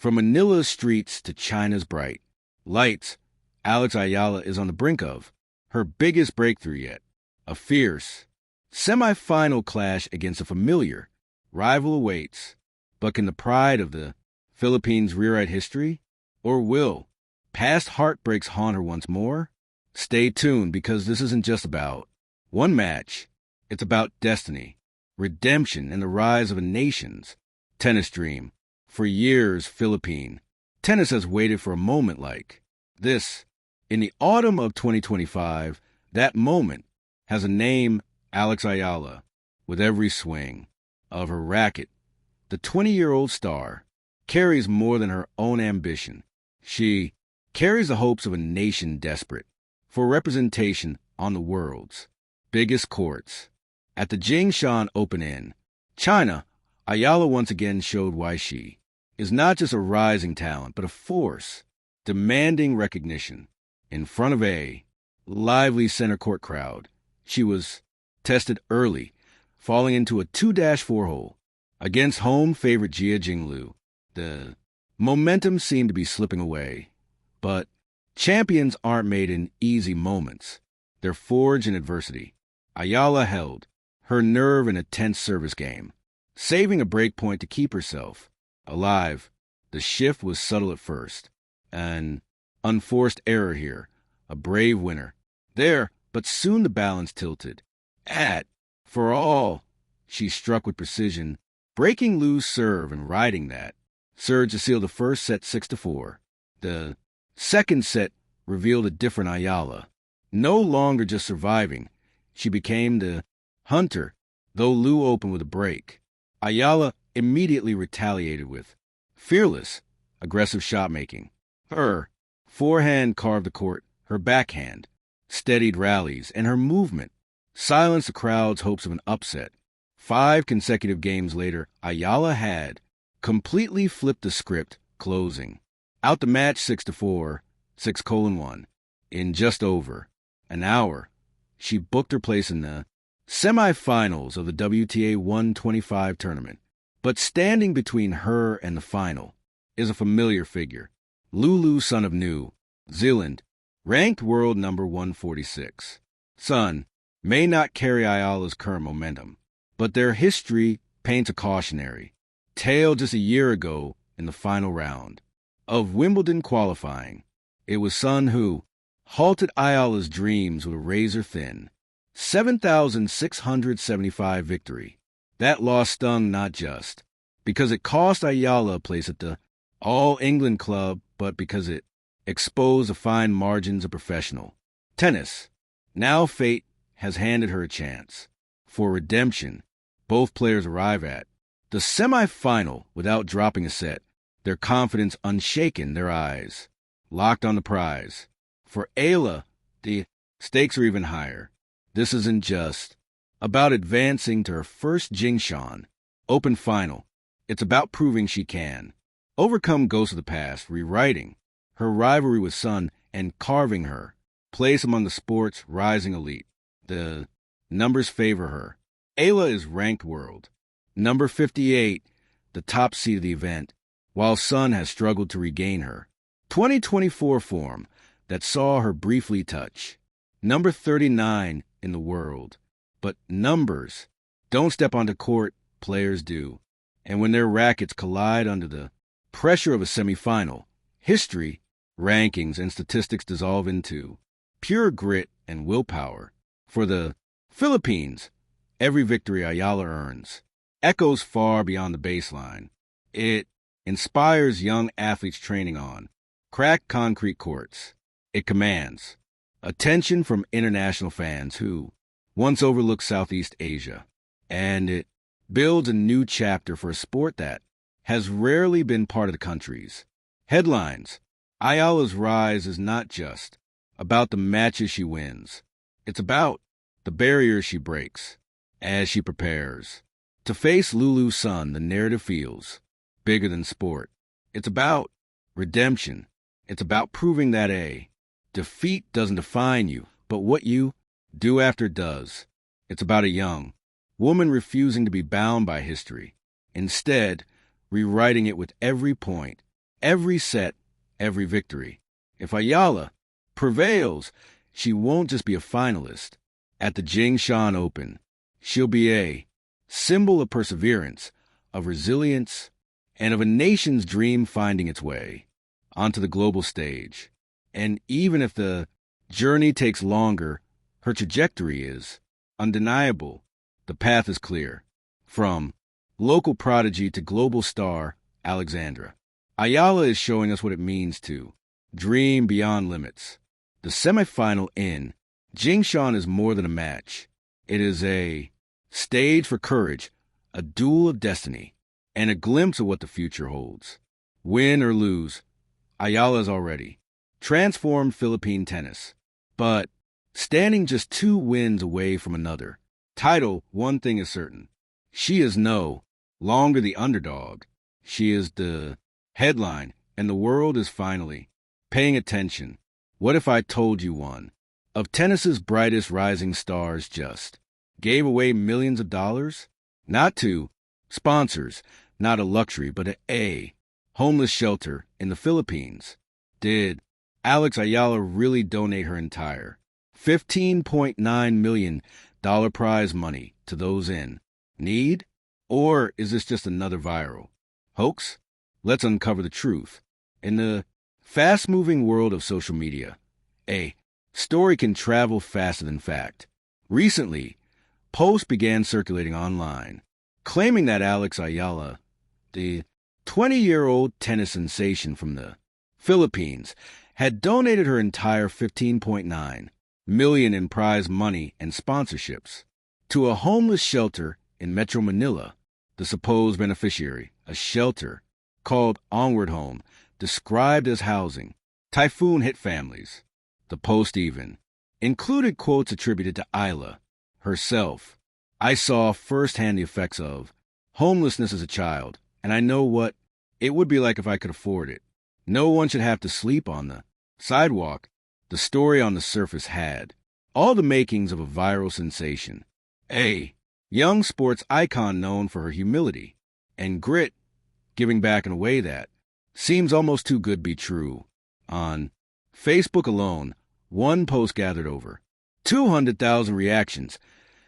From Manila's streets to China's bright lights, Alex Ayala is on the brink of her biggest breakthrough yet. A fierce, semi-final clash against a familiar rival awaits. But can the pride of the Philippines rewrite history? Or will past heartbreaks haunt her once more? Stay tuned, because this isn't just about one match. It's about destiny, redemption, and the rise of a nation's tennis dream. For years, Philippine tennis has waited for a moment like this. In the autumn of 2025, that moment has a name: Alex Ayala. With every swing of her racket, the 20-year-old star carries more than her own ambition. She carries the hopes of a nation desperate for representation on the world's biggest courts. At the Jingshan Open in China, Ayala once again showed why she is not just a rising talent, but a force demanding recognition. In front of a lively center court crowd, she was tested early, falling into a 2-4 hole against home favorite Jia Jinglu. The momentum seemed to be slipping away, but champions aren't made in easy moments. They're forged in adversity. Ayala held her nerve in a tense service game, saving a break point to keep herself alive. The shift was subtle at first, an unforced error here, a brave winner there, but soon the balance tilted. For all, she struck with precision, breaking Lu's serve and riding that surge to seal the first set 6-4. The second set revealed a different Ayala. No longer just surviving, she became the hunter. Though Lu opened with a break, Ayala immediately retaliated with fearless, aggressive shot-making. Her forehand carved the court, her backhand steadied rallies, and her movement silenced the crowd's hopes of an upset. 5 consecutive games later, Ayala had completely flipped the script, closing out the match 6-4, 6:1. In just over an hour, she booked her place in the semifinals of the WTA 125 tournament. But standing between her and the final is a familiar figure. Lulu, son of New Zealand, ranked world number 146. Son may not carry Ayala's current momentum, but their history paints a cautionary tale. Just a year ago, in the final round of Wimbledon qualifying, it was Son who halted Ayala's dreams with a razor-thin 7,675 victory. That loss stung not just because it cost Ayala a place at the All-England club, but because it exposed the fine margins of professional tennis. Now fate has handed her a chance for redemption. Both players arrive at the semi-final without dropping a set, their confidence unshaken, their eyes locked on the prize. For Eala, the stakes are even higher. This isn't just about advancing to her first Jingshan Open final. It's about proving she can overcome ghosts of the past, rewriting her rivalry with Son, and carving her place among the sport's rising elite. The numbers favor her. Eala is ranked world number 58, the top seed of the event, while Son has struggled to regain her 2024 form that saw her briefly touch number 39 in the world. But numbers don't step onto court, players do. And when their rackets collide under the pressure of a semifinal, history, rankings, and statistics dissolve into pure grit and willpower. For the Philippines, every victory Ayala earns echoes far beyond the baseline. It inspires young athletes training on cracked concrete courts. It commands attention from international fans who once overlooked Southeast Asia. And it builds a new chapter for a sport that has rarely been part of the country's headlines. Ayala's rise is not just about the matches she wins. It's about the barriers she breaks as she prepares to face Lulu's Son. The narrative feels bigger than sport. It's about redemption. It's about proving that a defeat doesn't define you, but what you do after does. It's about a young woman refusing to be bound by history, instead rewriting it with every point every set, every victory. If Eala prevails, she won't just be a finalist at the Jingshan Open. She'll be a symbol of perseverance, of resilience, and of a nation's dream finding its way onto the global stage. And even if the journey takes longer, her trajectory is undeniable. The path is clear. From local prodigy to global star, Alexandra. Eala is showing us what it means to dream beyond limits. The semifinal in Jingshan is more than a match. It is a stage for courage, a duel of destiny, and a glimpse of what the future holds. Win or lose, Eala has already transformed Philippine tennis. But standing just 2 wins away from another title, one thing is certain. She is no longer the underdog. She is the headline, and the world is finally paying attention. What if I told you one of tennis's brightest rising stars just gave away millions of dollars? Not to sponsors, not a luxury, but a homeless shelter in the Philippines. Did Alex Eala really donate her entire $15.9 million prize money to those in need? Or is this just another viral hoax? Let's uncover the truth. In the fast-moving world of social media, a story can travel faster than fact. Recently, posts began circulating online, claiming that Alex Eala, the 20-year-old tennis sensation from the Philippines, had donated her entire $15.9 million in prize money and sponsorships to a homeless shelter in Metro Manila. The supposed beneficiary, a shelter called Onward Home, described as housing typhoon-hit families. The post even included quotes attributed to Eala herself. I saw firsthand the effects of homelessness as a child, and I know what it would be like if I could afford it. No one should have to sleep on the sidewalk. The story on the surface had all the makings of a viral sensation. A young sports icon known for her humility and grit, giving back in a way that seems almost too good to be true. On Facebook alone, one post gathered over 200,000 reactions,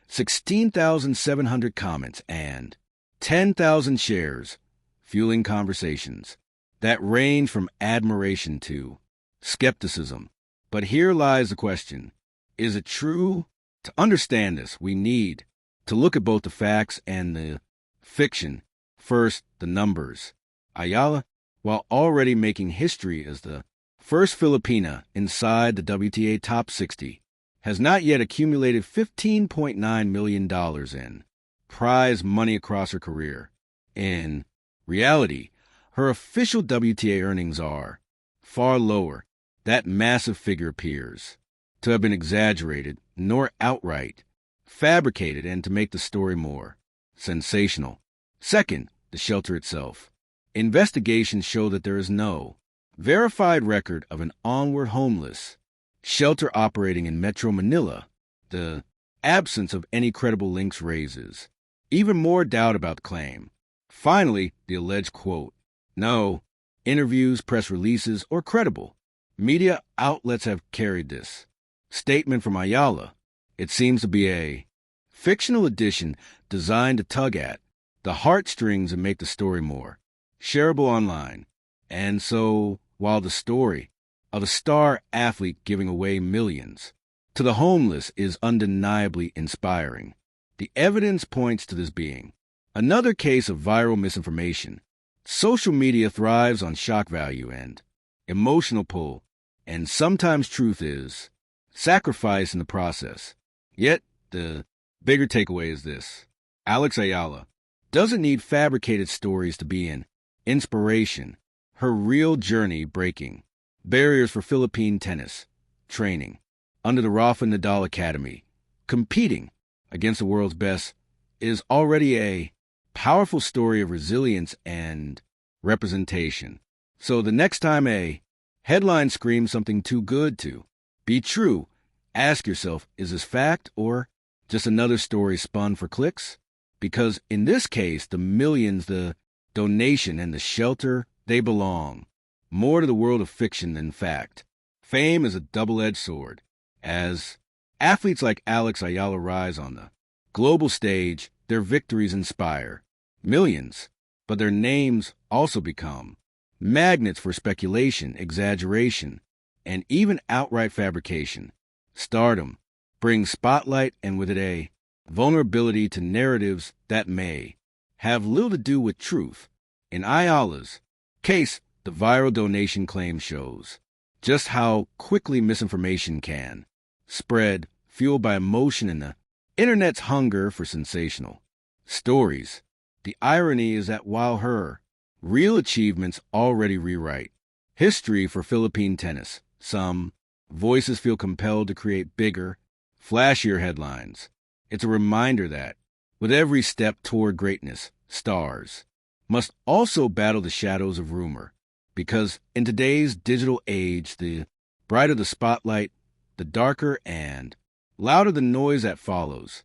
16,700 comments, and 10,000 shares, fueling conversations that range from admiration to skepticism. But here lies the question. Is it true? To understand this, we need to look at both the facts and the fiction. First, the numbers. Eala, while already making history as the first Filipina inside the WTA Top 60, has not yet accumulated $15.9 million in prize money across her career. In reality, her official WTA earnings are far lower. That massive figure appears to have been exaggerated, nor outright fabricated, and to make the story more sensational. Second, the shelter itself. Investigations show that there is no verified record of an onward homeless shelter operating in Metro Manila. The absence of any credible links raises even more doubt about the claim. Finally, the alleged quote. No interviews, press releases, or credible media outlets have carried this statement from Eala. It seems to be a fictional addition designed to tug at the heartstrings and make the story more shareable online. And so, while the story of a star athlete giving away millions to the homeless is undeniably inspiring, the evidence points to this being another case of viral misinformation. Social media thrives on shock value and emotional pull, and sometimes truth is sacrificed in the process. Yet, the bigger takeaway is this. Alex Eala doesn't need fabricated stories to be an inspiration. Her real journey breaking barriers for Philippine tennis, training under the Rafa Nadal Academy, competing against the world's best, is already a powerful story of resilience and representation. So the next time a headline screams something too good to be true, ask yourself, is this fact or just another story spun for clicks? Because in this case, the millions, the donation, and the shelter, they belong more to the world of fiction than fact. Fame is a double-edged sword. As athletes like Alex Ayala rise on the global stage, their victories inspire millions, but their names also become magnets for speculation, exaggeration, and even outright fabrication. Stardom brings spotlight and with it a vulnerability to narratives that may have little to do with truth. In Ayala's case, the viral donation claim shows just how quickly misinformation can spread, fueled by emotion and the internet's hunger for sensational stories. The irony is that while her real achievements already rewrite history for Philippine tennis, some voices feel compelled to create bigger, flashier headlines. It's a reminder that, with every step toward greatness, stars must also battle the shadows of rumor, because in today's digital age, the brighter the spotlight, the darker and louder the noise that follows.